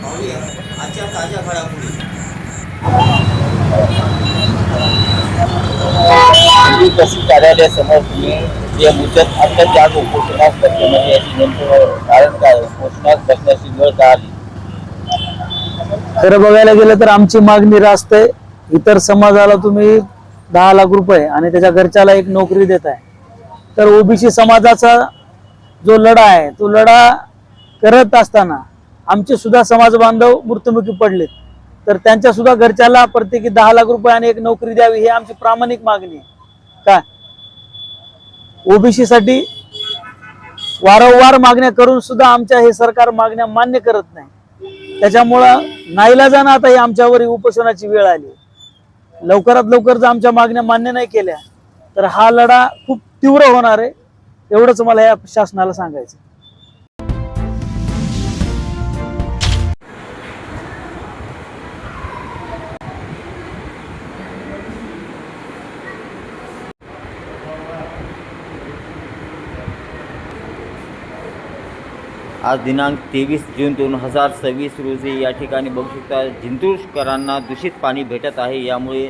पाहूया आजच्या ताज्या घडामोडी। तहसील कार्यालयासमोर तुम्ही जे मुदत आता आज उपोषणास बसले म्हणजे याची नेमकं कारण काय उपोषणास बसण्याची वेळ का आली? खरं बघायला गेलं तर आमची मागणी रास्त आहे। इतर समाजाला तुम्ही 10 लाख रुपये आणि त्याच्या घरच्याला एक नोकरी देत आहे, तर ओबीसी समाजाचा जो लढा आहे तो लढा करत असताना आमचे सुद्धा समाज बांधव मृत्युमुखी पडलेत, तर त्यांच्या सुद्धा घरच्याला प्रत्येकी 10 लाख रुपये आणि एक नोकरी द्यावी ही आमची प्रामाणिक मागणी आहे। काय ओबीसी साठी वारंवार मागण्या करून सुद्धा आमच्या हे सरकार मागण्या मान्य करत नाही, त्याच्यामुळं नाईलाजानं आता ही आमच्यावर उपोषणाची वेळ आली। लवकरात लवकर जर आमच्या मागण्या मान्य नाही केल्या तर हा लढा खूप तीव्र होणार आहे, एवढंच मला या शासनाला सांगायचं। आज दिनांक 23 जून 2026 रोजी या ठिकाणी बघू शकता जिंतूरकरांना दूषित पाणी भेटत आहे। यामुळे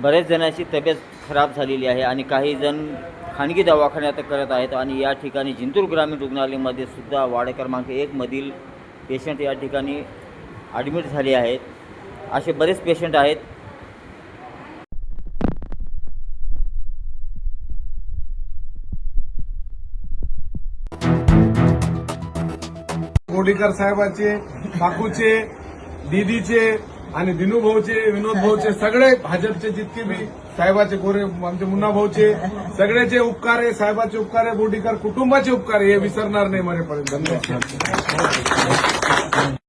बऱ्याच जणांची तब्येत खराब झालेली आहे आणि काही जण खानगी दवाखान्यात करत आहेत आणि या ठिकाणी जिंतूर ग्रामीण रुग्णालयामध्ये सुद्धा वार्ड क्रमांक 1 मधील पेशंट या ठिकाणी ॲडमिट झाले आहेत। असे बरेच पेशंट आहेत। बोर्डीकर साहेबांचे, काकूचे, दीदीचे आणि दिनू भाऊचे, विनोद भाऊचे, सगळे भाजपचे जितके बी साहेबाचे गोरे आमचे मुन्ना भाऊचे सगळ्याचे उपकार आहे, साहेबाचे उपकार आहे, बोर्डीकर कुटुंबाचे उपकार आहे, हे विसरणार नाही मरेपर्यंत। धन्यवाद।